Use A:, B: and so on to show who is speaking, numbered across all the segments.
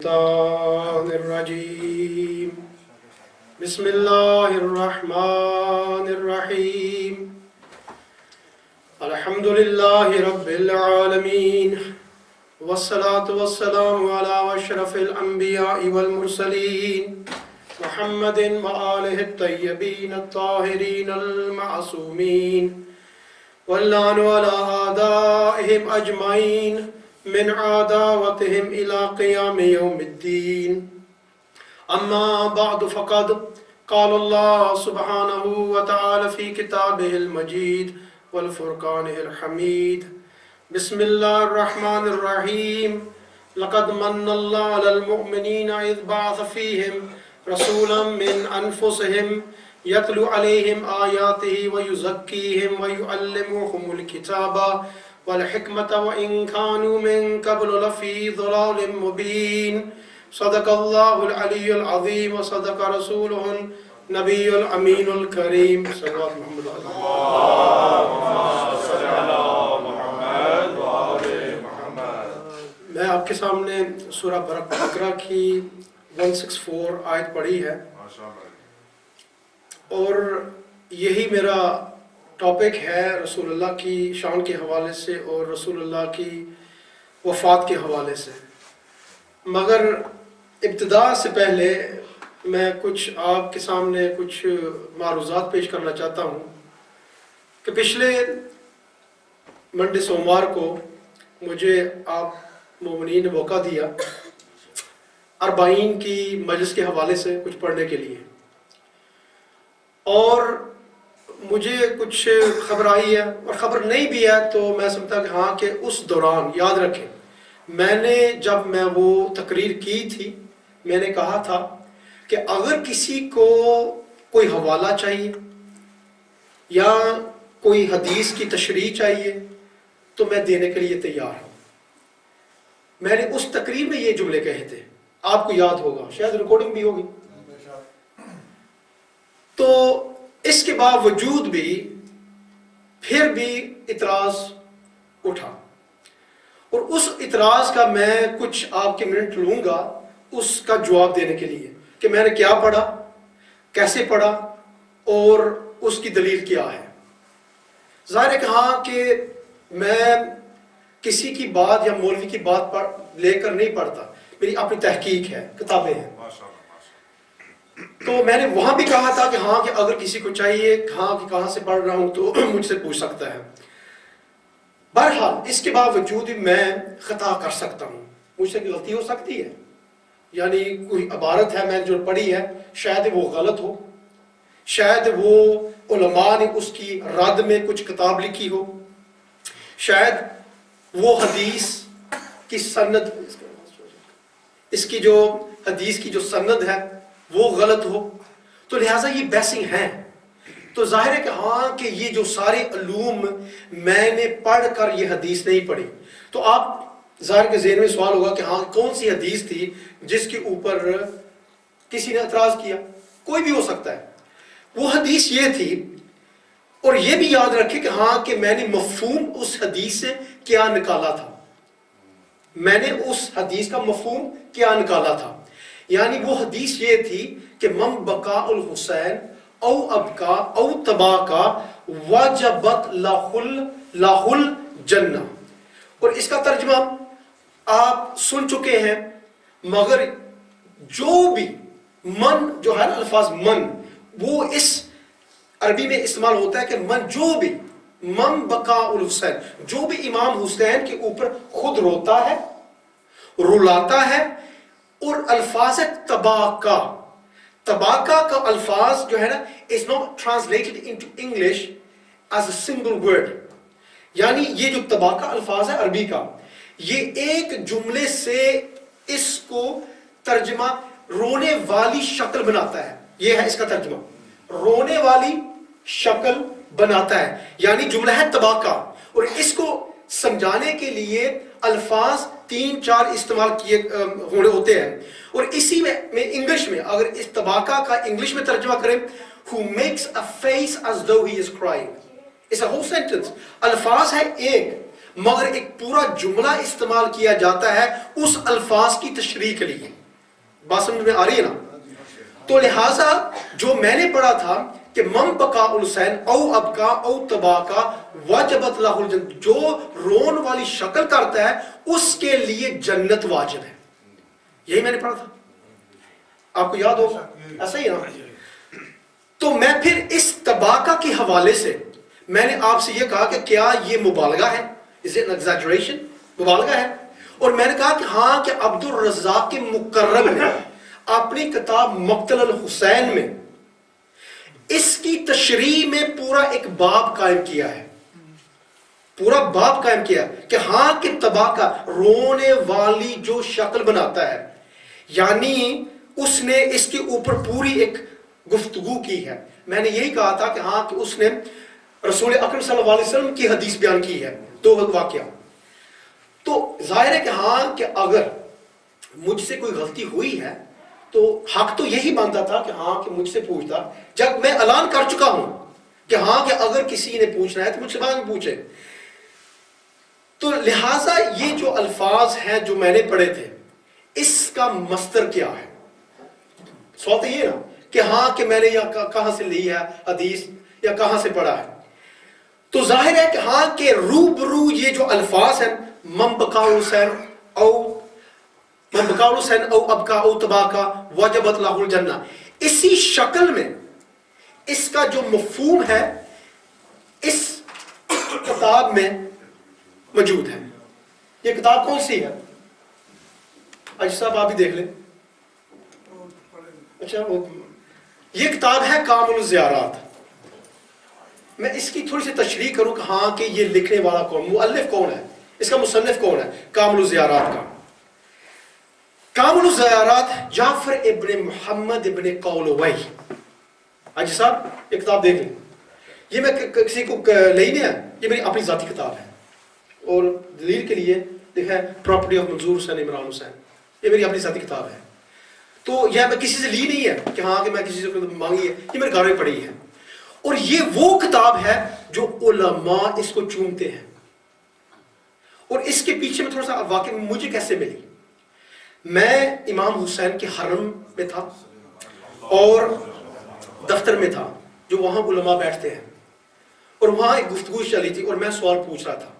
A: الشيطان الرجيم بسم الله الرحمن الرحيم الحمد لله رب العالمين والصلاة والسلام على أشرف الأنبياء والمرسلين محمد وآله الطيبين الطاهرين المعصومين واللعن على أعدائهم أجمعين من عداوتهم إلى قيام يوم الدين أما بعد فقد قال الله سبحانه وتعالى في كتابه المجيد والفرقان الحميد بسم الله الرحمن الرحيم لقد من الله على المؤمنين إذ بعث فيهم رسولا من أنفسهم يتلو عليهم آياته ويزكيهم ويعلمهم الكتاب والحكمة وإن كانوا من قبل لفي ضلال مبين صدق الله العلي العظيم وصدق رسوله النبي الأمين الكريم صلى الله عليه وسلم. میں آپ کے سامنے سورہ بقرہ کی 164 آیت پڑھی ہے اور یہی میرا ٹاپک ہے رسول اللہ کی شان کے حوالے سے اور رسول اللہ کی وفات کے حوالے سے. مگر ابتدا سے پہلے میں کچھ آپ کے سامنے کچھ معروضات پیش کرنا چاہتا ہوں کہ پچھلے منڈے سوموار کو مجھے آپ مومنین نے موقع دیا اربعین کی مجلس کے حوالے سے کچھ پڑھنے کے لیے اور مجھے کچھ خبر آئی ہے اور خبر نہیں بھی ہے تو میں سمجھتا کہ ہاں کہ اس دوران یاد رکھیں میں نے جب میں وہ تقریر کی تھی میں نے کہا تھا کہ اگر کسی کو کوئی حوالہ چاہیے یا کوئی حدیث کی تشریح چاہیے تو میں دینے کے لیے تیار ہوں. میں نے اس تقریر میں یہ جملے کہے تھے, آپ کو یاد ہوگا, شاید ریکارڈنگ بھی ہوگی. تو اس کے باوجود بھی پھر بھی اعتراض اٹھا اور اس اعتراض کا میں کچھ آپ کے منٹ لوں گا اس کا جواب دینے کے لیے کہ میں نے کیا پڑھا, کیسے پڑھا اور اس کی دلیل کیا ہے. ظاہر ہے کہ ہاں کہ میں کسی کی بات یا مولوی کی بات لے کر نہیں پڑھتا, میری اپنی تحقیق ہے, کتابیں ہیں. تو میں نے وہاں بھی کہا تھا کہ ہاں کہ اگر کسی کو چاہیے ہاں کہ کہاں سے پڑھ رہا ہوں تو مجھ سے پوچھ سکتا ہے. بہرحال اس کے باوجود میں خطا کر سکتا ہوں, مجھ سے غلطی ہو سکتی ہے, یعنی کوئی عبارت ہے میں جو پڑھی ہے شاید وہ غلط ہو, شاید وہ علماء نے اس کی رد میں کچھ کتاب لکھی ہو, شاید وہ حدیث کی سند اس کی جو حدیث کی جو سند ہے وہ غلط ہو, تو لہٰذا یہ بحثیں ہیں. تو ظاہر ہے کہ ہاں کہ یہ جو سارے علوم میں نے پڑھ کر یہ حدیث نہیں پڑھی, تو آپ ظاہر کے ذہن میں سوال ہوگا کہ ہاں کون سی حدیث تھی جس کے اوپر کسی نے اعتراض کیا. کوئی بھی ہو سکتا ہے. وہ حدیث یہ تھی, اور یہ بھی یاد رکھیں کہ ہاں کہ میں نے مفہوم اس حدیث سے کیا نکالا تھا, میں نے اس حدیث کا مفہوم کیا نکالا تھا. یعنی وہ حدیث یہ تھی کہ من بقاء الحسین او ابقا او تباکا وجبت لہ الجنہ. اور اس کا ترجمہ آپ سن چکے ہیں, مگر جو بھی من جو ہے نا الفاظ من وہ اس عربی میں استعمال ہوتا ہے کہ من جو بھی من بقاء الحسین جو بھی امام حسین کے اوپر خود روتا ہے, رلاتا ہے. اور الفاظ تباکا, تباکا کا الفاظ جو ہے نا is not translated into English as a single word. یعنی یہ جو تباکا الفاظ ہے عربی کا, یہ ایک جملے سے اس کو ترجمہ رونے والی شکل بناتا ہے. یہ ہے اس کا ترجمہ, رونے والی شکل بناتا ہے, یعنی جملہ ہے تباکا. اور اس کو سمجھانے کے لیے الفاظ 3-4 استعمال کیے ہوتے ہیں. اور اسی میں انگلش میں اگر اس تباکا کا انگلش میں ترجمہ کریں, who makes a face as though he is crying. It's a whole sentence. الفاظ ہے ایک, مگر ایک پورا جملہ استعمال کیا جاتا ہے اس الفاظ کی تشریح کے لیے. بات سمجھ میں آ رہی ہے نا؟ تو لہٰذا جو میں نے پڑھا تھا کہ من بقاء الحسین او ابقا او تباکا وجبت لہ الجنت، جو رون والی شکل کرتا ہے اس کے لیے جنت واجب ہے. یہی میں نے پڑھا تھا، آپ کو یاد ہوگا، ایسا ہی نا؟ تو میں پھر اس تباکا کے حوالے سے میں نے آپ سے یہ کہا کہ کیا یہ مبالغہ ہے؟ Is it an exaggeration؟ مبالغہ ہے. اور میں نے کہا کہ ہاں، کہ عبد الرزاق کے مکرم نے اپنی کتاب مقتل الحسین میں اس کی تشریح میں پورا ایک باب قائم کیا ہے، پورا باب قائم کیا کہ ہاں کہ تباکا رونے والی جو شکل بناتا ہے، یعنی اس نے اس کے اوپر پوری ایک گفتگو کی ہے. میں نے یہی کہا تھا کہ ہاں کہ اس نے رسول اکرم صلی اللہ علیہ وسلم کی حدیث بیان کی ہے، 2 واقعہ. تو ظاہر ہے کہ ہاں کہ اگر مجھ سے کوئی غلطی ہوئی ہے تو حق تو یہی بنتا تھا کہ ہاں کہ مجھ سے پوچھتا، جب میں اعلان کر چکا ہوں کہ ہاں کہ اگر کسی نے پوچھنا ہے تو مجھ سے بعد میں پوچھے. تو لہٰذا یہ جو الفاظ ہیں جو میں نے پڑھے تھے، اس کا مصدر کیا ہے؟ سوال تو یہ نا کہ ہاں کہ میں نے یہ کہاں سے لی ہے حدیث یا کہاں سے پڑھا ہے. تو ظاہر ہے کہ ہاں کہ روبرو یہ جو الفاظ ہیں من بقاء الحسین او ابقا او تباکا وجبت لہ الجنہ، اسی شکل میں اس کا جو مفہوم ہے اس کتاب میں موجود ہے. یہ کتاب کون سی ہے؟ اجی صاحب آپ بھی دیکھ لیں. اچھا، یہ کتاب ہے کامل الزیارات. میں اس کی تھوڑی سی تشریح کروں کہ ہاں کہ یہ لکھنے والا کون، مؤلف کون ہے، اس کا مصنف کون ہے کامل الزیارات کا. کامل الزیارات جعفر ابن محمد ابن قولوی. حاجی صاحب یہ کتاب دیکھ لیں. یہ میں کسی کو لے نہیں ہے، یہ میری اپنی ذاتی کتاب ہے، اور دلیل کے لیے لکھا ہے پراپرٹی آف منظور حسین عمران حسین. یہ میری اپنی ذاتی کتاب ہے. تو یہ میں کسی سے لی نہیں ہے کہ ہاں کہ میں کسی سے مانگی ہے، یہ میرے گھر میں پڑھی ہے. اور یہ وہ کتاب ہے جو علماء اس کو چومتے ہیں. اور اس کے پیچھے میں تھوڑا سا واقعہ مجھے کیسے ملی. میں امام حسین کے حرم میں تھا اور دفتر میں تھا جو وہاں علماء بیٹھتے ہیں، اور وہاں ایک گفتگو چلی تھی اور میں سوال پوچھ رہا تھا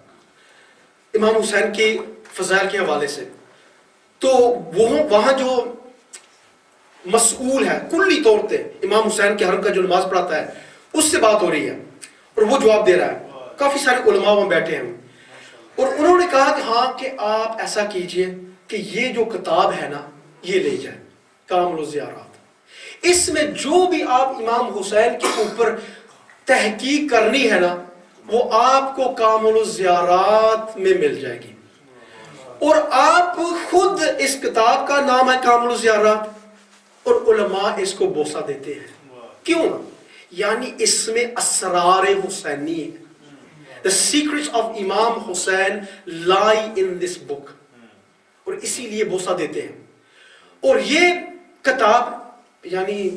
A: امام حسین کے فضائل کے حوالے سے. تو وہاں جو مسئول ہے کلی طور پہ امام حسین کے حرم کا جو نماز پڑھاتا ہے اس سے بات ہو رہی ہے اور وہ جواب دے رہا ہے. کافی سارے علماء وہاں بیٹھے ہیں اور انہوں نے کہا کہ ہاں کہ آپ ایسا کیجئے کہ یہ جو کتاب ہے نا یہ لے جائیں، کامل الزیارات. اس میں جو بھی آپ امام حسین کے اوپر تحقیق کرنی ہے نا وہ آپ کو کامل الزیارات میں مل جائے گی. اور آپ خود اس کتاب کا نام ہے کامل الزیارات اور علماء اس کو بوسہ دیتے ہیں. کیوں؟ یعنی اس میں اسرار حسینی ہے. The secrets of Imam Hussein lie in this book. اور اسی لیے بوسہ دیتے ہیں. اور یہ کتاب یعنی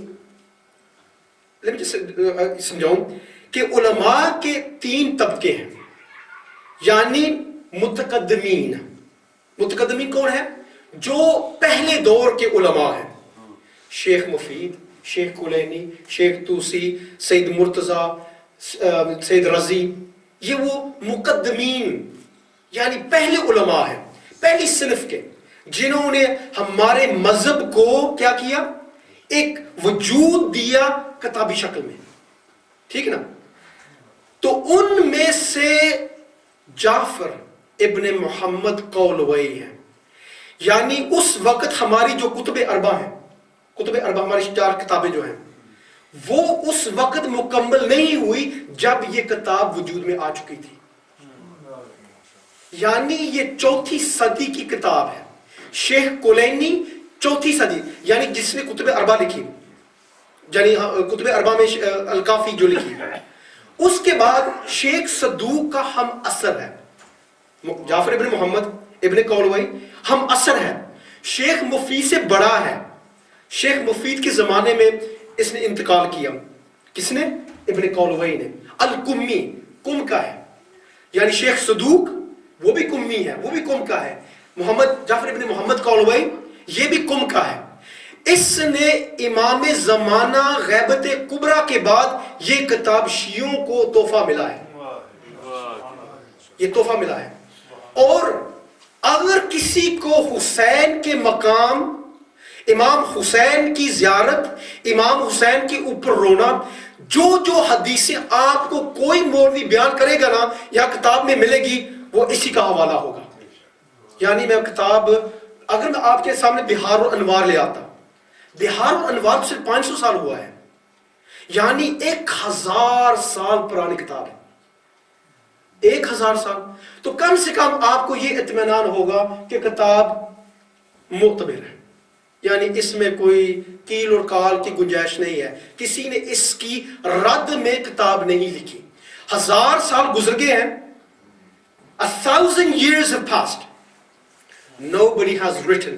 A: سمجھاؤں کہ علماء کے 3 طبقے ہیں. یعنی متقدمین. متقدمین کون ہیں؟ جو پہلے دور کے علماء ہیں، شیخ مفید، شیخ کلینی، شیخ توسی، سید مرتضی، سید رضی. یہ وہ مقدمین یعنی پہلے علماء ہیں، پہلی صنف کے، جنہوں نے ہمارے مذہب کو کیا کیا، ایک وجود دیا کتابی شکل میں. ٹھیک نا؟ تو ان میں سے جعفر ابن محمد قولوی ہیں. یعنی اس وقت ہماری جو کتب اربع ہیں، کتب اربع ہماری 4 کتابیں جو ہیں وہ اس وقت مکمل نہیں ہوئی جب یہ کتاب وجود میں آ چکی تھی. یعنی یہ 4تھی صدی کی کتاب ہے. شیخ کلینی 4تھی صدی یعنی جس نے کتب اربع لکھی، یعنی کتب اربع میں الکافی جو لکھی. اس کے بعد شیخ صدوق کا ہم اثر ہے، جعفر ابن محمد ابن قولوی ہم اثر ہے. شیخ مفید سے بڑا ہے. شیخ مفید کے زمانے میں اس نے انتقال کیا. کس نے؟ ابن قولوی نے. الکمی، کم کا ہے. یعنی شیخ صدوق وہ بھی کمی ہے، وہ بھی کم کا ہے. محمد جعفر ابن محمد کولوئی یہ بھی کم کا ہے. اس نے امام زمانہ غیبت کبریٰ کے بعد یہ کتاب شیعوں کو تحفہ ملا ہے، یہ تحفہ ملا ہے. اور اگر کسی کو حسین کے مقام، امام حسین کی زیارت، امام حسین کے اوپر رونا، جو حدیثیں آپ کو کوئی مولوی بیان کرے گا نا یا کتاب میں ملے گی، وہ اسی کا حوالہ ہوگا. یعنی میں کتاب، اگر میں آپ کے سامنے بہار الانوار لے آتا، بہار الانوار صرف 500 سال ہوا ہے، یعنی 1000 سال پرانی کتاب ہے، 1000 سال. تو کم سے کم آپ کو یہ اطمینان ہوگا کہ کتاب معتبر ہے، یعنی اس میں کوئی کیل اور کال کی گنجائش نہیں ہے، کسی نے اس کی رد میں کتاب نہیں لکھی. 1000 سال گزر گئے ہیں، 1000 years have passed. Nobody has written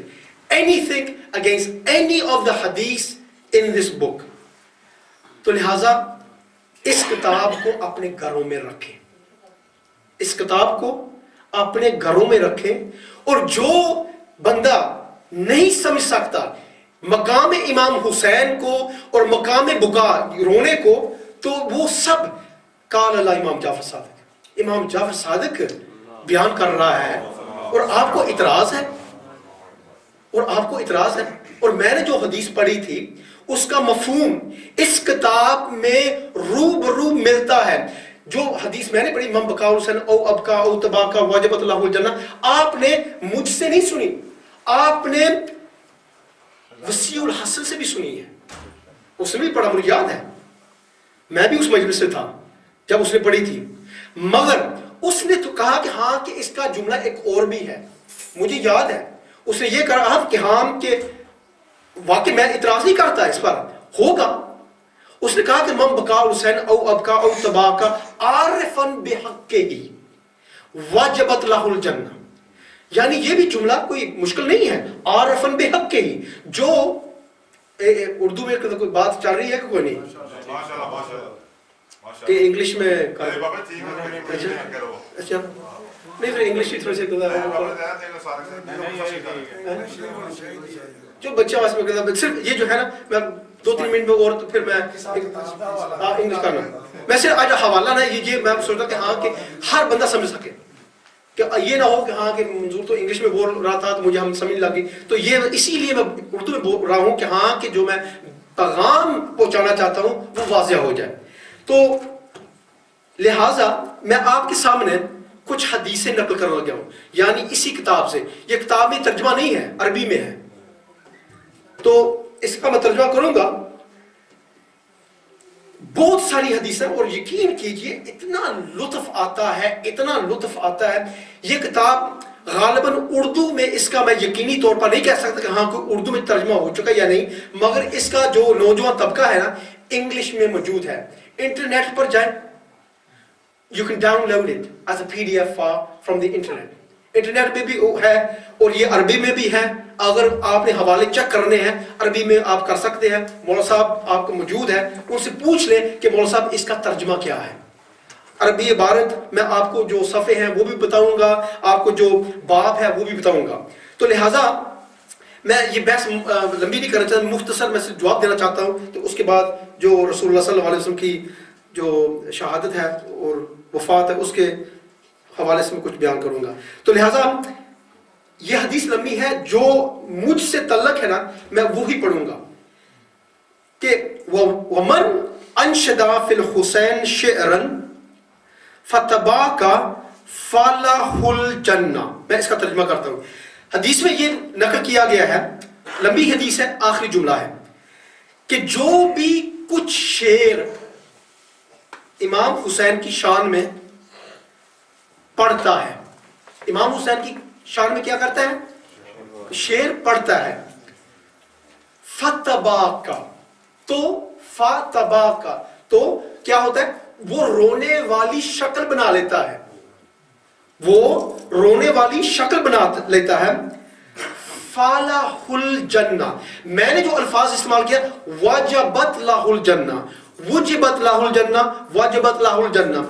A: anything against any of the hadith in this book. تو لہٰذا اس کتاب کو اپنے گھروں میں رکھیں، اس کتاب کو اپنے گھروں میں رکھیں. اور جو بندہ نہیں سمجھ سکتا مقام امام حسین کو اور مقام بکا رونے کو، تو وہ سب قال اللہ امام جعفر صادق، امام جعفر صادق بیان کر رہا ہے، اور آپ کو اعتراض ہے، اور آپ کو اعتراض ہے. اور میں نے جو حدیث پڑھی تھی اس کا مفہوم اس کتاب میں روبرو ملتا ہے. جو حدیث میں نے پڑھی، من بکا حسین او ابکا او تباکا واجبت اللہ الجنہ، آپ نے مجھ سے نہیں سنی، آپ نے وسیع الحسن سے بھی سنی ہے. اس نے بھی پڑھا، مجھے یاد ہے، میں بھی اس مجلس سے تھا جب اس نے پڑھی تھی. مگر اس نے تو کہا کہ ہاں کہ اس کا جملہ ایک اور بھی ہے، مجھے یاد ہے اس نے یہ کہا کہ ہاں کہ واقعی میں اعتراض نہیں کرتا اس پر، ہوگا. اس نے کہا کہ من بکا حسین او ابکا او تباکا عارفا بحقہ وجبت لہ الجنہ. یعنی یہ بھی جملہ کوئی مشکل نہیں ہے، عارفا بحقہ. جو اردو میں کوئی بات چل رہی ہے کہ کوئی نہیں، کہ انگلش میں اچھا نہیں پھر انگلش ہی تھوڑی سی جو بچہ واسطے میں کہتا صرف یہ جو ہے نا، میں 2-3 منٹ میں اور تو پھر میں انگلش کرنا. میں صرف آج حوالہ نہ یہ میں سوچتا کہ ہاں کہ ہر بندہ سمجھ سکے، کہ یہ نہ ہو کہ ہاں کہ منظور تو انگلش میں بول رہا تھا تو مجھے ہم سمجھ لگی. تو یہ اسی لیے میں اردو میں بول رہا ہوں کہ ہاں کہ جو میں پیغام پہنچانا چاہتا ہوں وہ واضح ہو جائے. تو لہٰذا میں آپ کے سامنے کچھ حدیثیں نقل کر لگا ہوں، یعنی اسی کتاب سے. یہ کتاب میں ترجمہ نہیں ہے، عربی میں ہے، تو اس کا میں ترجمہ کروں گا. بہت ساری حدیثیں، اور یقین کیجئے اتنا لطف آتا ہے، اتنا لطف آتا ہے. یہ کتاب غالباً اردو میں، اس کا میں یقینی طور پر نہیں کہہ سکتا کہ ہاں کوئی اردو میں ترجمہ ہو چکا یا نہیں، مگر اس کا جو نوجوان طبقہ ہے نا انگلش میں موجود ہے. انٹرنیٹ پر جائیں، you can download it as a PDF from the internet. Internet پہ بھی ہے اور یہ عربی میں بھی ہے. اگر آپ نے حوالے چیک کرنے ہیں عربی میں آپ کر سکتے ہیں. مولا صاحب آپ کو موجود ہے، ان سے پوچھ لیں کہ مولا صاحب اس کا ترجمہ کیا ہے. عربی عبارت میں آپ کو جو صفحے ہیں وہ بھی بتاؤں گا، آپ کو جو باب ہے وہ بھی بتاؤں گا. تو لہٰذا میں یہ بحث لمبی نہیں کرنا چاہتا، مختصر میں صرف جواب دینا چاہتا ہوں. تو اس کے بعد جو رسول اللہ صلی اللہ علیہ وسلم کی جو شہادت ہے اور وفات ہے اس کے حوالے سے میں کچھ بیان کروں گا. تو لہٰذا یہ حدیث لمبی ہے، جو مجھ سے تعلق ہے نا میں وہی پڑھوں گا کہ وَمَنْ أَنْشَدَ فِي الْحُسَيْنِ شِعْرًا فَتَبَاكَ فَلَهُ الْجَنَّةُ. میں اس کا ترجمہ کرتا ہوں. حدیث میں یہ نقل کیا گیا ہے، لمبی حدیث ہے، آخری جملہ ہے کہ جو بھی کچھ شعر امام حسین کی شان میں پڑھتا ہے، امام حسین کی شان میں کیا کرتا ہے؟ شعر پڑھتا ہے. فتباکا، تو فتباکا تو کیا ہوتا ہے؟ وہ رونے والی شکل بنا لیتا ہے، وہ رونے والی شکل بنا لیتا ہے. فَلَهُ الْجَنَّةُ، میں نے جو الفاظ استعمال کیا وَجَبَتْ لَهُ الْجَنَّةُ، وجبت لہ الجنہ، وجبت لہ الجنہ.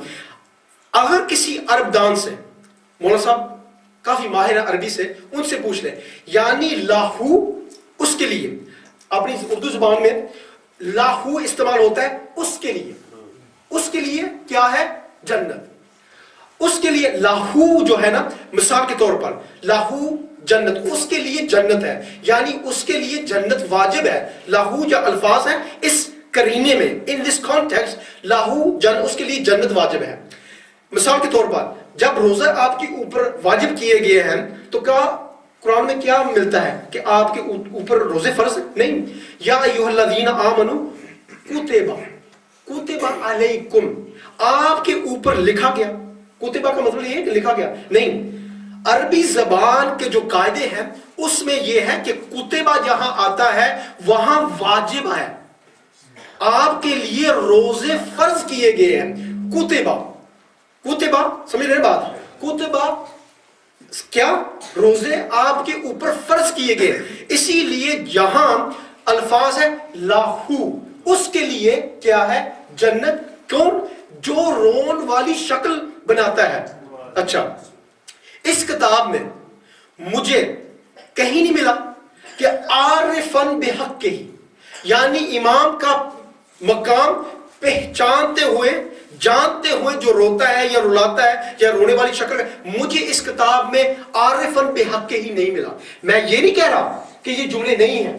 A: اگر کسی عرب دان سے مولانا صاحب کافی ماہر ہیں عربی سے، ان سے پوچھ لیں. یعنی لاہو اس کے لیے، اپنی اردو زبان میں لاہو استعمال ہوتا ہے اس کے لیے. اس کے لیے کیا ہے؟ جنت. اس کے لیے لاہو جو ہے نا، مثال کے طور پر لاہو جنت، اس کے لیے جنت ہے، یعنی اس کے لیے جنت واجب ہے. لاہو جو الفاظ ہیں اس کرینے میں، ان دس کانٹیکسٹ لاہو اس کے لیے جنت واجب ہے. مثال کے طور پر جب روزہ آپ کے اوپر واجب کیے گئے ہیں تو کیا قرآن میں کیا ملتا ہے کہ آپ کے اوپر روزے فرض نہیں؟ یا ایھا الذین آمنوا کتب علیکم، آپ کے اوپر لکھا گیا. کتبہ کا مطلب یہ ہے کہ لکھا گیا نہیں. عربی زبان کے جو قاعدے ہیں اس میں یہ ہے کہ کتبہ جہاں آتا ہے وہاں واجب ہے، آپ کے لیے روزے فرض کیے گئے ہیں. کتبہ سمجھ رہے بات؟ کتبہ کیا؟ روزے آپ کے اوپر فرض کیے گئے. اسی لیے یہاں الفاظ ہے لاہو، اس کے لیے کیا ہے؟ جنت. کون؟ جو رون والی شکل بناتا ہے. اچھا، اس کتاب میں مجھے کہیں نہیں ملا کہ عارفن بحق ہی، یعنی امام کا مقام پہچانتے ہوئے، جانتے ہوئے جو روتا ہے یا رلاتا ہے یا رونے والی شکل ہے، مجھے اس کتاب میں عارفن بحق ہی نہیں ملا. میں یہ نہیں کہہ رہا کہ یہ جملے نہیں ہیں،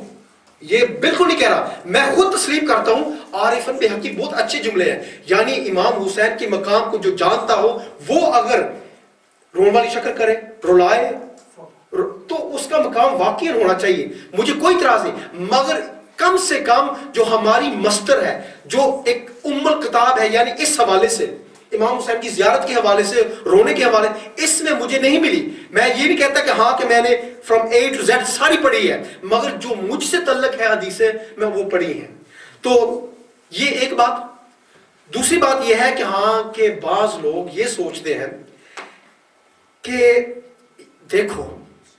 A: یہ بالکل نہیں کہہ رہا، میں خود تسلیم کرتا ہوں عارفن بحق بہت اچھے جملے ہیں. یعنی امام حسین کے مقام کو جو جانتا ہو وہ اگر رونے والی شکل کرے، رلائے، تو اس کا مقام واقعی ہونا چاہیے، مجھے کوئی اعتراض نہیں. مگر کم سے کم جو ہماری مستر ہے، جو ایک ام الکتاب ہے، یعنی اس حوالے سے امام حسین کی زیارت کے حوالے سے، رونے کے حوالے، اس میں مجھے نہیں ملی. میں یہ نہیں کہتا کہ ہاں کہ میں نے فرام اے ٹو زیڈ ساری پڑھی ہے، مگر جو مجھ سے تعلق ہے حدیثیں میں وہ پڑھی ہیں. تو یہ ایک بات. دوسری بات یہ ہے کہ ہاں کہ بعض لوگ یہ سوچتے ہیں کہ دیکھو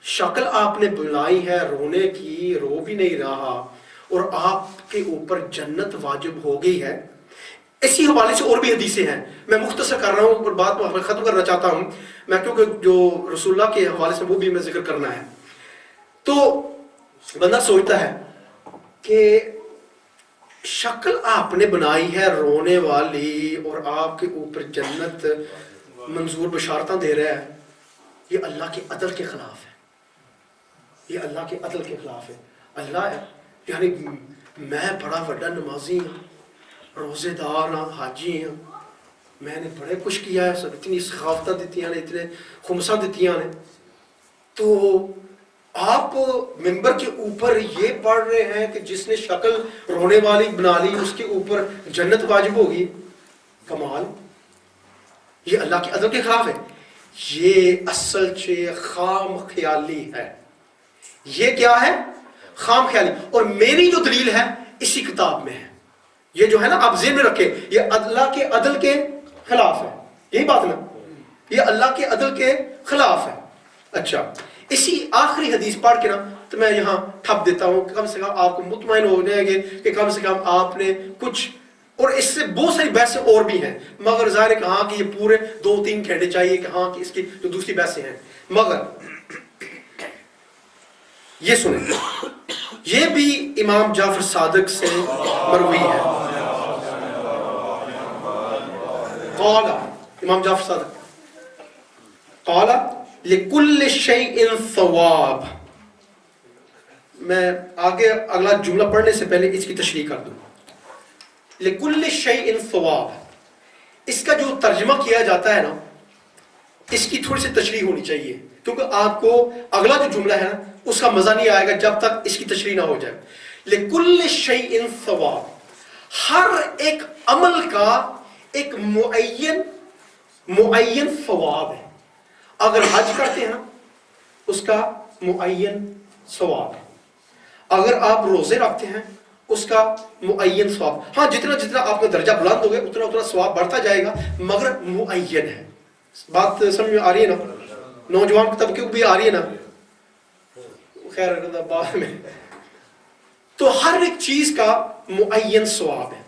A: شکل آپ نے بنائی ہے رونے کی، رو بھی نہیں رہا، اور آپ کے اوپر جنت واجب ہو گئی ہے. اسی حوالے سے اور بھی حدیثیں ہیں، میں مختصر کر رہا ہوں اور بات میں ختم کرنا چاہتا ہوں میں، کیونکہ جو رسول اللہ کے حوالے سے وہ بھی میں ذکر کرنا ہے. تو بندہ سوچتا ہے کہ شکل آپ نے بنائی ہے رونے والی اور آپ کے اوپر جنت منظور بشارتاں دے رہا ہے، یہ اللہ کے عدل کے خلاف ہے. یہ اللہ کے عدل کے خلاف ہے. اللہ یعنی میں بڑا بڑا نمازی ہوں، روزے دار ہوں، حاجی ہوں، میں نے بڑے کچھ کیا ہے، سب اتنی سخاوتیں دیتی ہیں، اتنے خمسہ دیتی ہیں، تو آپ ممبر کے اوپر یہ پڑھ رہے ہیں کہ جس نے شکل رونے والی بنا لی اس کے اوپر جنت واجب ہوگی. کمال، یہ اللہ کے عدل کے خلاف ہے. یہ اصل خام خیالی ہے. یہ کیا ہے؟ خام خیالی. اور میری جو دلیل ہے اسی کتاب میں ہے. یہ جو ہے نا آپ ذہن میں رکھیں، یہ اللہ کے عدل کے خلاف ہے. یہی بات نا، یہ اللہ کے عدل کے خلاف ہے. اچھا، اسی آخری حدیث پڑھ کے نا تو میں یہاں ٹھپ دیتا ہوں کہ کم سے کم آپ کو مطمئن ہو جائیں گے کہ کم سے کم آپ نے کچھ، اور اس سے بہت ساری بحثیں اور بھی ہیں، مگر ظاہر ہے کہ ہاں کہ یہ پورے 2-3 گھنٹے چاہیے کہ ہاں کہ اس کی جو دوسری بحثیں ہیں. مگر یہ سنیں، یہ بھی امام جعفر صادق سے مروی ہے. قال امام جعفر صادق قال لِكُلِّ شَيْءٍ ثواب. میں آگے اگلا جملہ پڑھنے سے پہلے اس کی تشریح کر دوں. لِكُلِّ شَيْءٍ ثواب، اس کا جو ترجمہ کیا جاتا ہے نا، اس کی تھوڑی سی تشریح ہونی چاہیے، کیونکہ آپ کو اگلا جو جملہ ہے نا اس کا مزہ نہیں آئے گا جب تک اس کی تشریح نہ ہو جائے. لِكُلِّ شَيْءٍ ثواب، ہر ایک عمل کا ایک معین ثواب ہے. اگر حج کرتے ہیں اس کا معین ثواب ہے، اگر آپ روزے رکھتے ہیں اس کا معین ثواب. ہاں جتنا جتنا آپ کا درجہ بلند ہوگا اتنا اتنا ثواب بڑھتا جائے گا، مگر معین ہے. بات سمجھ میں آ رہی ہے نا؟ نوجوان طبقے کو بھی آ رہی ہے نا؟ خیر بعد میں. تو ہر ایک چیز کا معین ثواب ہے.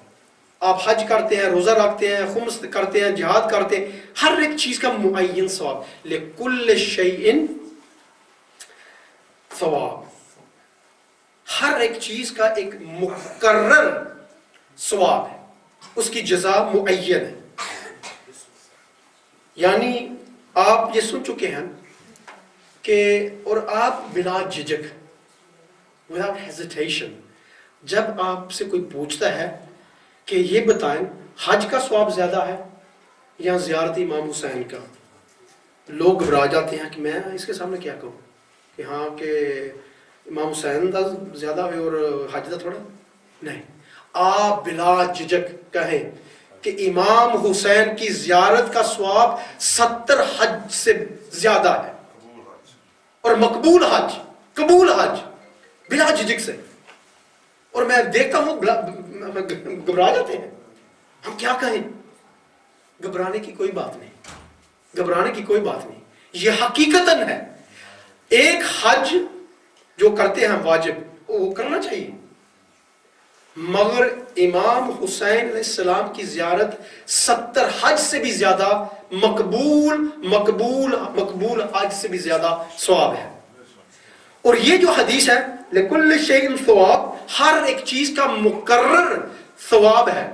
A: آپ حج کرتے ہیں, روزہ رکھتے ہیں, خمس کرتے ہیں, جہاد کرتے ہیں, ہر ایک چیز کا معین ثواب. لِكُلِّ شَيْءٍ ثواب, ہر ایک چیز کا ایک مقرر ثواب ہے, اس کی جزا معین ہے. یعنی آپ یہ سن چکے ہیں کہ اور آپ بلا جھجک without hesitation جب آپ سے کوئی پوچھتا ہے کہ یہ بتائیں حج کا ثواب زیادہ ہے یا زیارت امام حسین کا, لوگ گھبرا جاتے ہیں کہ میں اس کے سامنے کیا کہوں کہ ہاں کہ امام حسین دا زیادہ ہے اور حج دا تھوڑا نہیں. آپ بلا جھجک کہیں کہ امام حسین کی زیارت کا ثواب 70 حج سے زیادہ ہے اور مقبول حج, قبول حج, بلا جھجک سے. اور میں دیکھتا ہوں گھبرا جاتے ہیں, ہم کیا کہیں؟ گھبرانے کی کوئی بات نہیں, گھبرانے کی کوئی بات نہیں, یہ حقیقتاً ہے. ایک حج جو کرتے ہیں واجب وہ کرنا چاہیے, مگر امام حسین علیہ السلام کی زیارت 70 حج سے بھی زیادہ مقبول مقبول مقبول حج سے بھی زیادہ ثواب ہے. اور یہ جو حدیث ہے لِكُلِّ شَيْءٍ ثواب, ہر ایک چیز کا مقرر ثواب ہے.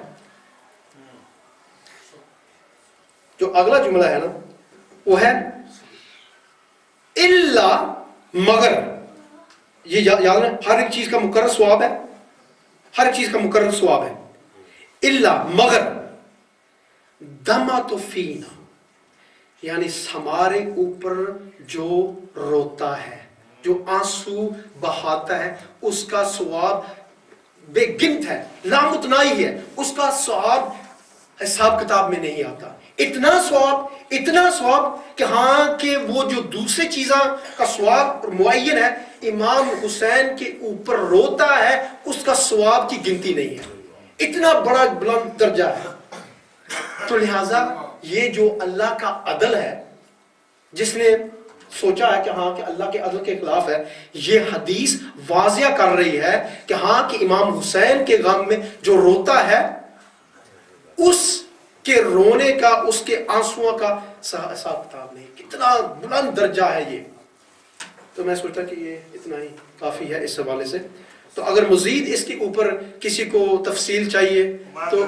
A: جو اگلا جملہ ہے نا وہ ہے الا, مگر, یہ یاد رکھنا, ہر ایک چیز کا مقرر ثواب ہے, ہر ایک چیز کا مقرر ثواب ہے. الا, مگر, دمعۃ فینا, یعنی ہمارے اوپر جو روتا ہے, جو آنسو بہاتا ہے, اس کا ثواب بے گنت ہے, لامتناہی ہے, اس کا ثواب حساب کتاب میں نہیں آتا. اتنا ثواب کہ ہاں کہ وہ جو دوسری چیزاں کا ثواب معین ہے, امام حسین کے اوپر روتا ہے, اس کا ثواب کی گنتی نہیں ہے. اتنا بڑا بلند درجہ ہے. تو لہٰذا یہ جو اللہ کا عدل ہے, جس نے سوچا ہے کہ ہاں کہ اللہ کے عدل کے خلاف ہے, یہ حدیث واضح کر رہی ہے کہ ہاں کہ امام حسین کے غم میں جو روتا ہے اس کے رونے کا, اس کے آنسوؤں کا حساب کتاب نہیں. کتنا بلند درجہ ہے یہ. تو میں سوچتا کہ یہ اتنا ہی کافی ہے اس حوالے سے. تو اگر مزید اس کے اوپر کسی کو تفصیل چاہیے تو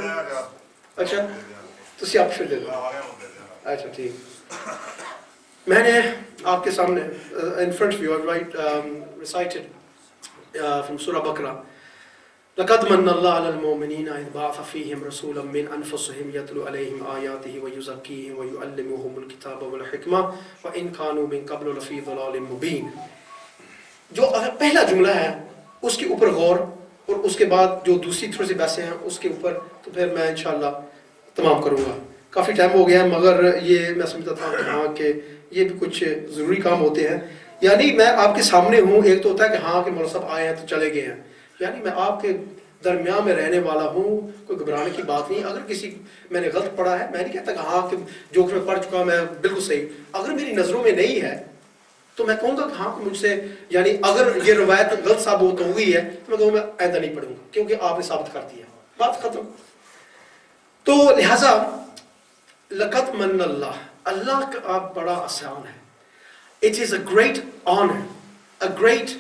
A: اچھا تسی آپ پھر دے دو. اچھا ٹھیک, میں نے آپ کے سامنے in front of you I recited from Surah Baqarah لَقَدْ مَنَّ اللَّهُ عَلَى الْمُؤْمِنِينَ إِذْ بَعَثَ فِيهِمْ رَسُولًا مِّنْ أَنفُسِهِمْ يَتْلُو عَلَيْهِمْ آيَاتِهِ وَيُزَكِّيهِمْ وَيُعَلِّمُهُمُ الْكِتَابَ وَالْحِكْمَةَ وَإِنْ كَانُوا مِنْ قَبْلُ لَفِي ضَلَالٍ مُبِينٍ. جو پہلا جملہ ہے اس کے اوپر غور, اور اس کے بعد جو دوسری تھوڑی سی بحثیں ہیں اس کے اوپر تو پھر میں انشاءاللہ تمام کروں گا. کافی ٹائم ہو گیا ہے, مگر یہ میں سمجھتا تھا کہ ہاں کہ یہ بھی کچھ ضروری کام ہوتے ہیں. یعنی میں آپ کے سامنے ہوں, ایک تو ہوتا ہے کہ ہاں کہ مولوی صاحب آئے ہیں تو چلے گئے ہیں, یعنی میں آپ کے درمیان میں رہنے والا ہوں, کوئی گھبرانے کی بات نہیں. اگر کسی میں نے غلط پڑھا ہے, میں نہیں کہتا کہ ہاں کہ جو میں پڑھ چکا میں بالکل صحیح, اگر میری نظروں میں نہیں ہے تو میں کہوں گا کہ ہاں مجھ سے, یعنی اگر یہ روایت غلط ثابت ہو گئی ہے تو میں کہوں گا آئندہ نہیں پڑھوں گا, کیونکہ آپ نے ثابت کر دیا, بات ختم. تو لہٰذا لَقَدْ مَنَّ اللَّهُ, اللہ کا بڑا احسان ہے. It is a great honor, a great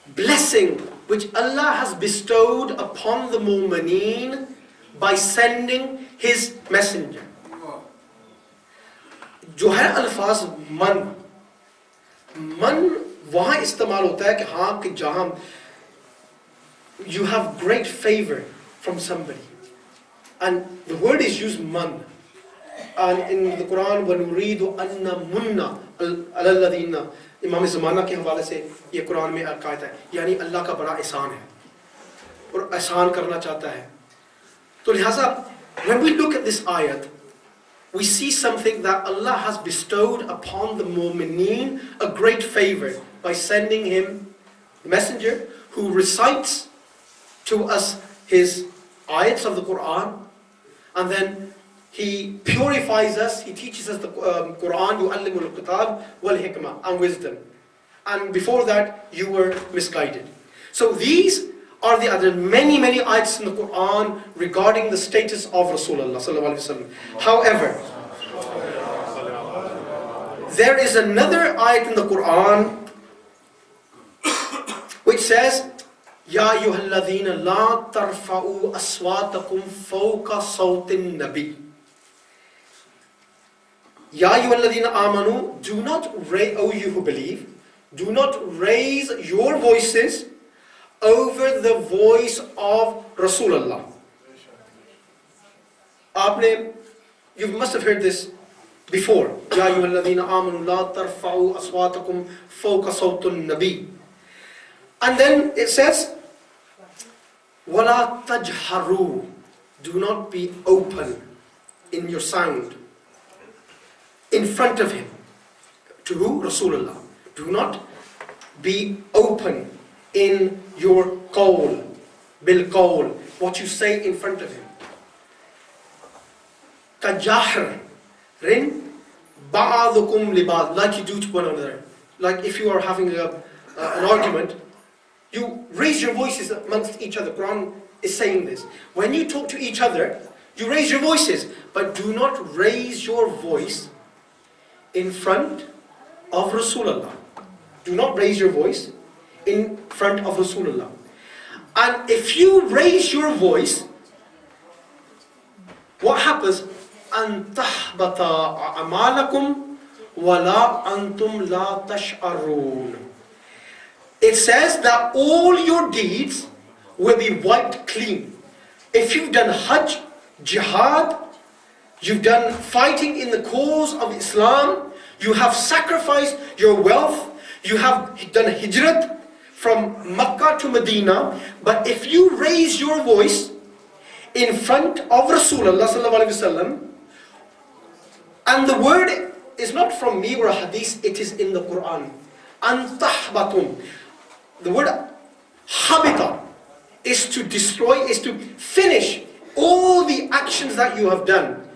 A: blessing which Allah has bestowed upon the mu'mineen by sending His messenger. جو ہے الفاظ من وہاں استعمال ہوتا ہے کہ ہاں کہ جہاں you have great favor from somebody, and the word is used man, and in the Quran وَنُرِيدُ أَن نَمُنَّ عَلَى الَّذِينَ, امام زمانہ کے حوالے سے یہ قرآن میں آیت ہے, یعنی اللہ کا بڑا احسان ہے اور احسان کرنا چاہتا ہے. تو لہٰذا when we look at this ayat, we see something that Allah has bestowed upon the mu'mineen a great favor by sending him a messenger who recites to us his ayats of the Quran, and then he purifies us, he teaches us the Quran, يُعَلِّمُ الْكِتَابَ وَالْحِكْمَةَ, and wisdom. And before that you were misguided. So these are the other many ayats in the Quran regarding the status of Rasulullah sallallahu alaihi wasallam. However, there is another ayat in the Quran which says, Ya ayyuhalladhina la tarfa'u aswatakum fawqa sawtin nabi. Ya ayyuhalladhina amanu, do not raise, O you who believe, do not raise your voices over the voice of Rasulullah. You must have heard this before. Ya ayyuhalladhina amanu la tarfa'u aswatakum fawqa sawtin nabi. And then it says, وَلَا تَجْهَرُوا, do not be open in your sound in front of him. To who? Rasulullah. Do not be open in your qawl, bil qawl, what you say in front of him. كَجَهْرٍ بَعَضُكُمْ لِبَعْضٍ, like you do to one another. Like if you are having an argument, you raise your voices amongst each other. Quran is saying this. When you talk to each other, you raise your voices, but do not raise your voice in front of Rasulullah. Do not raise your voice in front of Rasulullah. And if you raise your voice, what happens? أَن تَحْبَطَ أَعْمَالَكُمْ وَلَا أَنْتُمْ لَا تَشْعَرُونَ. It says that all your deeds will be wiped clean. If you've done Hajj, Jihad, you've done fighting in the cause of Islam, you have sacrificed your wealth, you have done Hijrat from Makkah to Medina, but if you raise your voice in front of Rasulullah sallallahu alaihi wasallam, and the word is not from me or a hadith, it is in the Quran. أَن تَحْبَطُمْ. The word habita is to destroy, is to finish all the actions that you have done.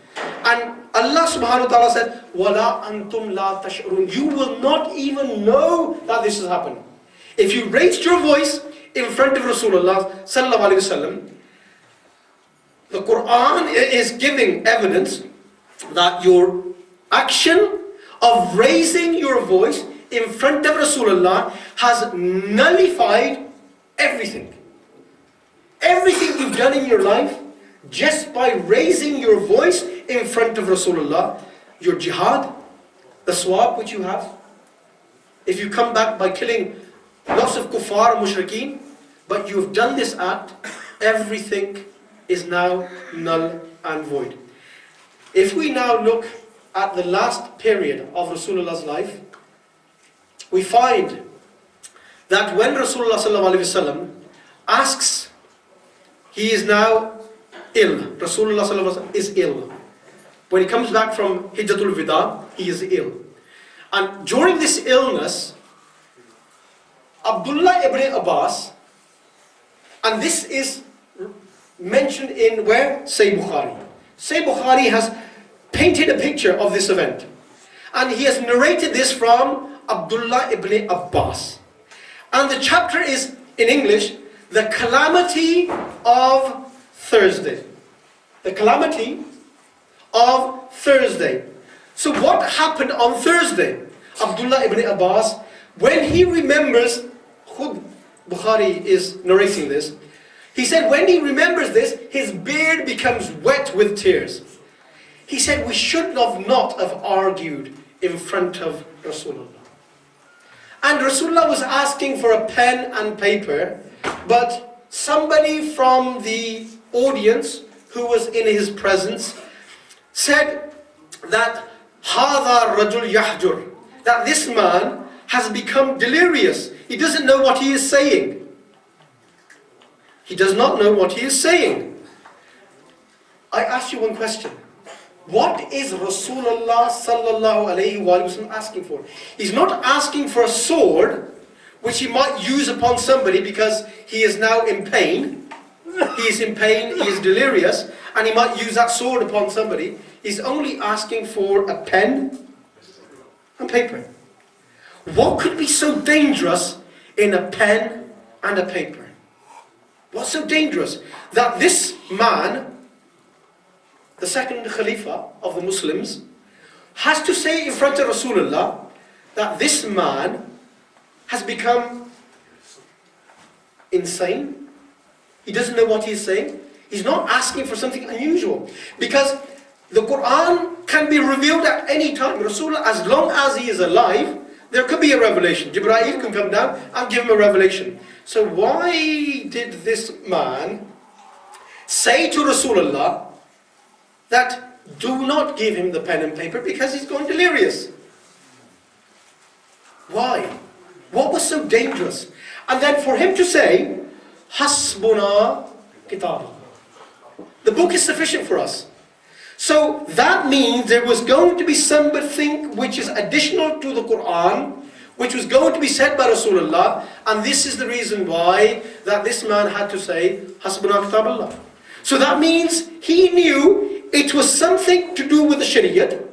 A: And Allah subhanahu wa ta'ala said, وَلَا أَنْتُمْ لَا تَشْعُرُونَ. You will not even know that this has happened. If you raised your voice in front of Rasulullah sallallahu alaihi wasallam, the Quran is giving evidence that your action of raising your voice in front of Rasulullah has nullified everything. Everything you've done in your life, just by raising your voice in front of Rasulullah, your jihad, the swab which you have, if you come back by killing lots of kuffar and mushrikeen, but you have done this act, everything is now null and void. If we now look at the last period of Rasulullah's life, we find that when Rasulullah sallallahu alaihi wasallam asks, he is now ill. Rasulullah sallallahu alaihi wasallam is ill. When he comes back from Hijjatul Wida, he is ill. And during this illness, Abdullah ibn Abbas, and this is mentioned in where? Sahih Bukhari. Sahih Bukhari has painted a picture of this event. And he has narrated this from Abdullah ibn Abbas. And the chapter is, in English, The Calamity of Thursday. The Calamity of Thursday. So what happened on Thursday? Abdullah ibn Abbas, when he remembers, Khud Bukhari is narrating this, he said when he remembers this, his beard becomes wet with tears. He said we should not have argued in front of Rasulullah. And Rasulullah was asking for a pen and paper, but somebody from the audience who was in his presence said that هَذَا رَجُلْ يَحْجُرُ, that this man has become delirious. He doesn't know what he is saying. He does not know what he is saying. I ask you one question. What is Rasulullah sallallahu alayhi wa sallam asking for? He's not asking for a sword which he might use upon somebody because he is now in pain. He is in pain, he is delirious, and he might use that sword upon somebody. He's only asking for a pen and paper. What could be so dangerous in a pen and a paper? What's so dangerous? That this man, the second Khalifa of the Muslims, has to say in front of Rasulullah that this man has become insane. He doesn't know what he's saying. He's not asking for something unusual. Because the Quran can be revealed at any time. Rasulullah, as long as he is alive, there could be a revelation. Jibreel can come down and give him a revelation. So why did this man say to Rasulullah that do not give him the pen and paper because he's gone delirious? Why? What was so dangerous? And then for him to say, Hasbuna kitab. The book is sufficient for us. So that means there was going to be something which is additional to the Quran, which was going to be said by Rasulullah, and this is the reason why that this man had to say, Hasbuna kitaballah. So that means he knew it was something to do with the Shariat,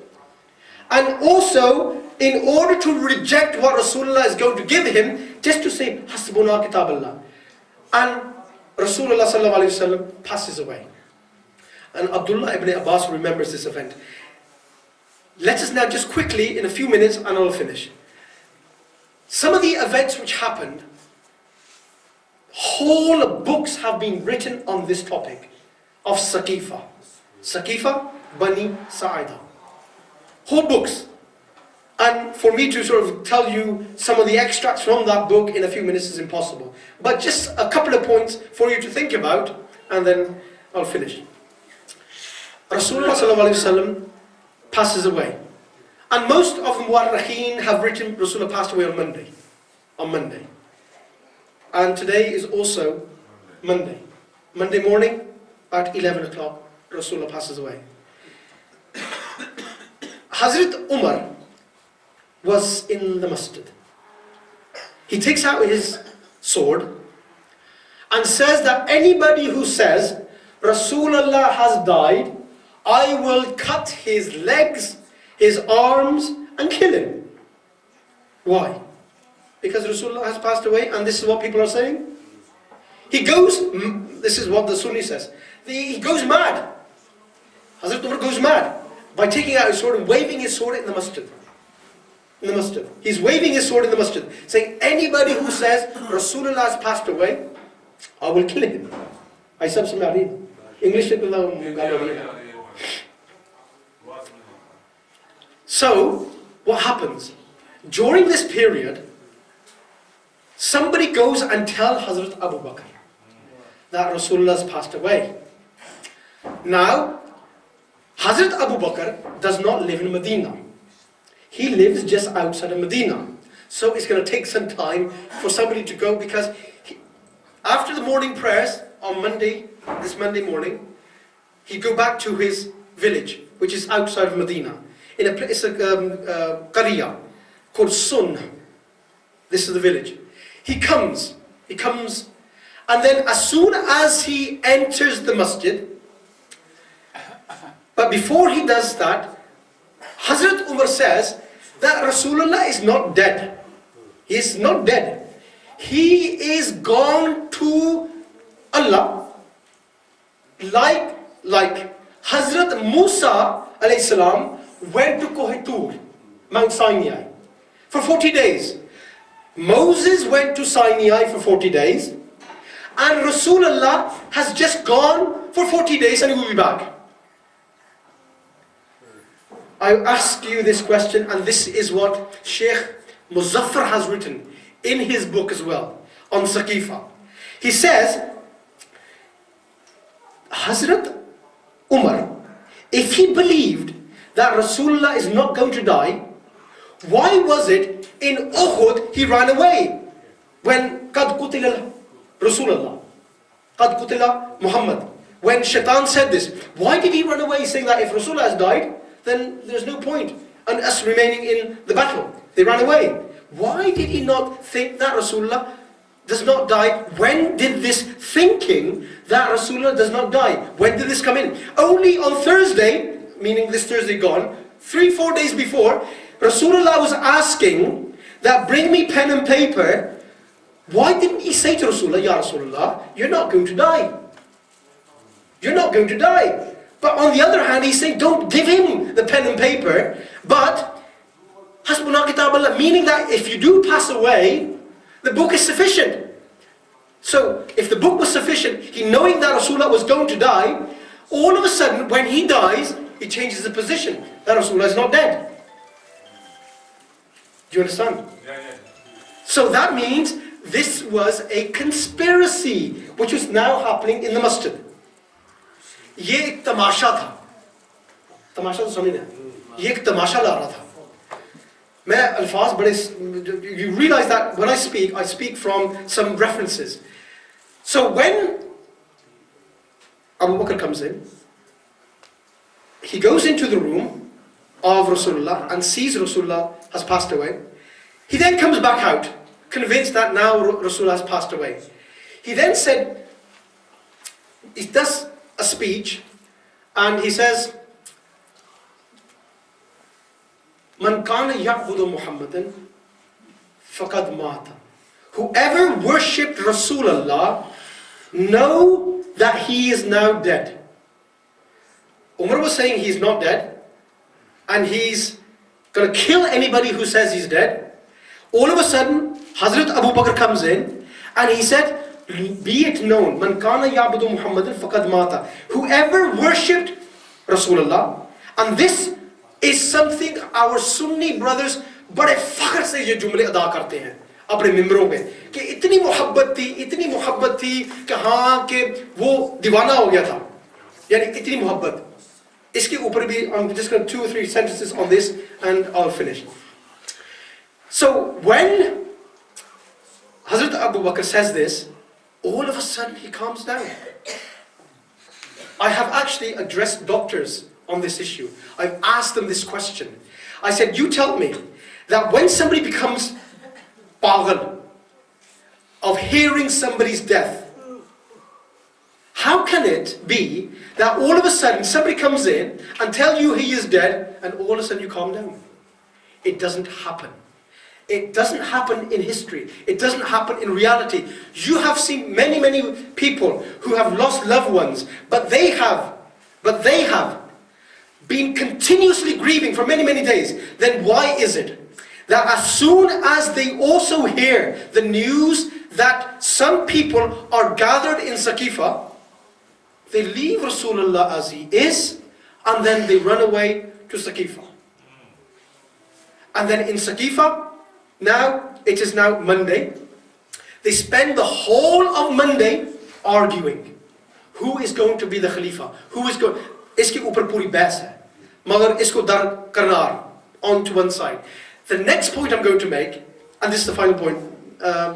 A: and also in order to reject what Rasulullah is going to give him, just to say, Hasbuna kitaballah. And Rasulullah sallallahu alayhi wa sallam passes away. And Abdullah ibn Abbas remembers this event. Let us now just quickly, in a few minutes, and I'll finish. Some of the events which happened, whole books have been written on this topic of Saqifa. Saqifa Bani Sa'ida. Whole books. And for me to sort of tell you some of the extracts from that book in a few minutes is impossible. But just a couple of points for you to think about, and then I'll finish. Rasulullah sallallahu alayhi wa sallam passes away. And most of the Mu'arrikhin have written Rasulullah passed away on Monday. On Monday. And today is also Monday. Monday morning, at 11 o'clock, Rasulullah passes away. Hazrat Umar was in the masjid. He takes out his sword and says that anybody who says Rasulullah has died, I will cut his legs, his arms, and kill him. Why? Because Rasulullah has passed away, and this is what people are saying. He goes, this is what the Sunni says, he goes mad. Hazrat Umar goes mad by taking out his sword and waving his sword in the masjid. In the masjid. He's waving his sword in the masjid, saying, anybody who says Rasulullah has passed away, I will kill him. I sab se marin. English mein. So, what happens? During this period, somebody goes and tells Hazrat Abu Bakr that Rasulullah has passed away. Now, Hazrat Abu Bakr does not live in Medina. He lives just outside of Medina. So it's going to take some time for somebody to go, because after the morning prayers on Monday, this Monday morning, he'd go back to his village, which is outside of Medina, in a place, Qariya, called Sun. This is the village. He comes, and then as soon as he enters the masjid, but before he does that, Hazrat Umar says that Rasulullah is not dead. He is not dead. He is gone to Allah, like Hazrat Musa alayhi salam went to Koh-i-Tur, Mount Sinai, for 40 days. Moses went to Sinai for 40 days, and Rasulullah has just gone for 40 days and he will be back. I ask you this question, and this is what Sheikh Muzaffar has written in his book as well, on Saqifa. He says, Hazrat Umar, if he believed that Rasulullah is not going to die, why was it in Uhud he ran away? When Qad Qutila Rasulullah, Qad Qutila Muhammad, when Shaitan said this, why did he run away saying that if Rasulullah has died, then there's no point in us remaining in the battle? They ran away. Why did he not think that Rasulullah does not die? When did this thinking that Rasulullah does not die, when did this come in? Only on Thursday, meaning this Thursday gone, 3-4 days before, Rasulullah was asking that bring me pen and paper Why didn't he say to Rasulullah, Ya Rasulullah, you're not going to die. You're not going to die. But on the other hand, he's saying, don't give him the pen and paper, but Hasbuna kitab Allah, meaning that if you do pass away, the book is sufficient. So, if the book was sufficient, he knowing that Rasulullah was going to die, all of a sudden, when he dies, he changes the position, that Rasulullah is not dead. Do you understand? So that means this was a conspiracy, which was now happening in the masjid. یہ ایک تماشا تھا. تماشا تو سمجھنا ہے, یہ ایک تماشا لا رہا تھا. میں الفاظ بڑے, you realize that when I speak from some references. So when Abu Bakr comes in, he goes into the room of Rasulullah and sees Rasulullah has passed away. He then comes back out, convinced that now Rasulullah has passed away. He then said, he does a speech, and he says, Man kana ya'budu Muhammadan faqad mata. Whoever worshipped Rasulullah, know that he is now dead. Umar was saying he's not dead, and he's going to kill anybody who says he's dead. All of a sudden, Hazrat Abu Bakr comes in, and he said, be it known, Man kana ya'budu Muhammadan faqad mata. Whoever worshipped Rasulullah, and this is something our Sunni brothers بڑے فخر سے یہ جملے ادا کرتے ہیں اپنے ممبروں پہ, کہ اتنی محبت تھی کہ ہاں کہ وہ دیوانہ ہو گیا تھا, یعنی اتنی محبت. اس کے اوپر بھی I'm just going to 2 or 3 sentences on this and I'll finish. So when Hazrat Abu Bakr says this, all of a sudden he calms down. I have actually addressed doctors on this issue. I've asked them this question. I said, you tell me that when somebody becomes pagal of hearing somebody's death, how can it be that all of a sudden somebody comes in and tell you he is dead and all of a sudden you calm down? It doesn't happen. It doesn't happen in history. It doesn't happen in reality. You have seen many people who have lost loved ones, but they have been continuously grieving for many days. Then why is it that as soon as they also hear the news that some people are gathered in Saqifa, they leave Rasulullah as he is, and then they run away to Saqifa. And then in Saqifa, now, it is now Monday. They spend the whole of Monday arguing. Who is going to be the Khalifa? Who is going... Iske upar puri bahs hai. Magar isko dar karnar on to one side. The next point I'm going to make, and this is the final point,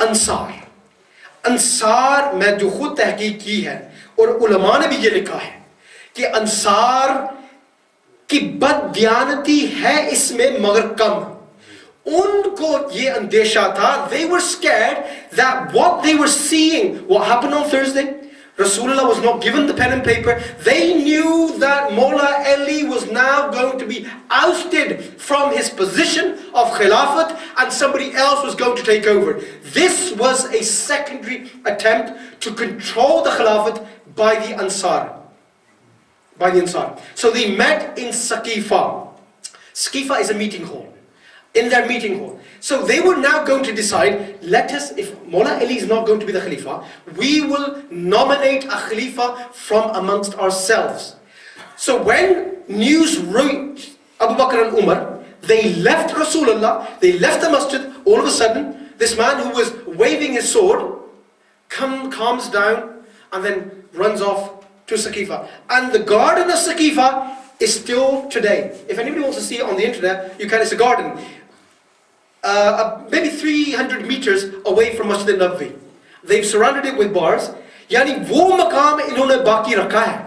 A: انصار میں جو خود تحقیق کی ہے اور علماء نے بھی یہ لکھا ہے کہ انصار کی بد دیانتی ہے اس میں مگر کم. ان کو یہ اندیشہ تھا, they were scared that what they were seeing, what happened on Thursday, Rasulullah was not given the pen and paper. They knew that Mawla Ali was now going to be ousted from his position of Khilafat and somebody else was going to take over. This was a secondary attempt to control the Khilafat by the Ansar. So they met in Saqifa. Saqifa is a meeting hall. In their meeting hall. So they were now going to decide, if Mawla Ali is not going to be the Khalifa, we will nominate a Khalifa from amongst ourselves. So when news reached Abu Bakr and Umar, they left Rasulullah, they left the masjid. All of a sudden, this man who was waving his sword calms down and then runs off to Saqifa. And the garden of Saqifa is still today. If anybody wants to see it on the internet, you can. It's a garden. Maybe 300 meters away from Masjid al-Nabawi. They've surrounded it with bars. Yani wo maqam inhone baki rakha hai.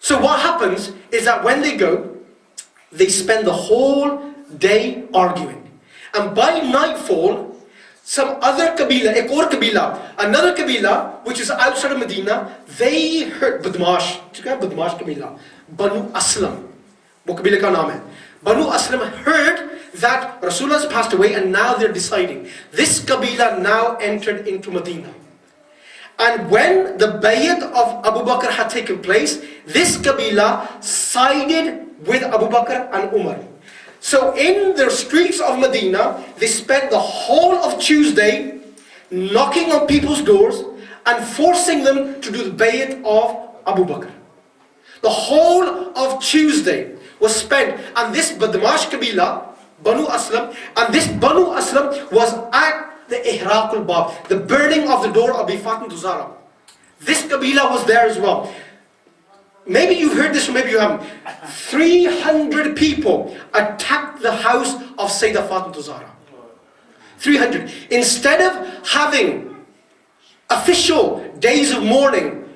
A: So what happens is that when they go they spend the whole day arguing. And by nightfall, some other kabila, ek aur kabila, another kabila, which is outside of Medina, they heard, Badmash kabila, Banu Aslam, wo kabila ka naam hai. Banu Aslam heard that Rasulullah has passed away, and now they're deciding. This kabila now entered into Medina. And when the bayat of Abu Bakr had taken place, this kabila sided with Abu Bakr and Umar. So in the streets of Medina, they spent the whole of Tuesday knocking on people's doors and forcing them to do the bayat of Abu Bakr. The whole of Tuesday was spent, and this Badmash Kabila, Banu Aslam, and this Banu Aslam was at the Ihraq al-Bab, the burning of the door of Abi Fatima Zahra. This Kabila was there as well. Maybe you've heard this or maybe you haven't. 300 people attacked the house of Sayyidah Fatima Zahra. 300. Instead of having official days of mourning,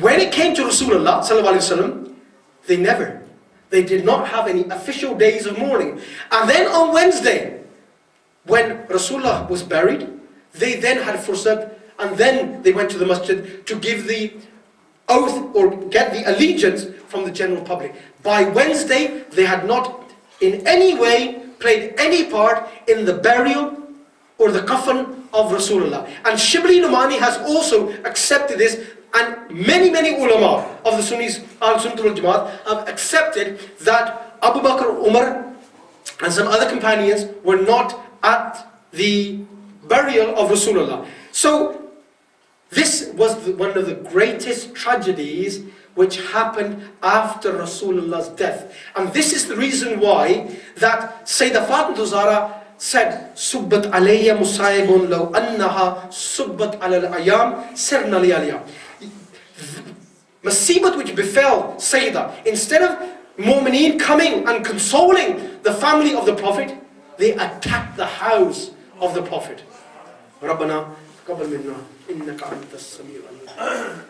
A: when it came to Rasulullah sallallahu alaihi wasallam, they did not have any official days of mourning. And then on Wednesday, when Rasulullah was buried, they then had fursat, and then they went to the masjid to give the oath or get the allegiance from the general public. By Wednesday, they had not in any way played any part in the burial or the coffin of Rasulullah. And Shibli Numani has also accepted this, and many ulama of the Sunnis, Al-Sunnah wal Jamaat, have accepted that Abu Bakr, Umar and some other companions were not at the burial of Rasulullah. So this was one of the greatest tragedies which happened after Rasulullah's death. And this is the reason why that Sayyidah Fatima Zahra said, Subbat alayya musayibun law annaha subbat ala al-ayam sirna liyaliya. Masibat which befell Sayyidah, instead of Mu'mineen coming and consoling the family of the Prophet, they attacked the house of the Prophet. ربنا تقبل منا إنك أنت السميع العليم.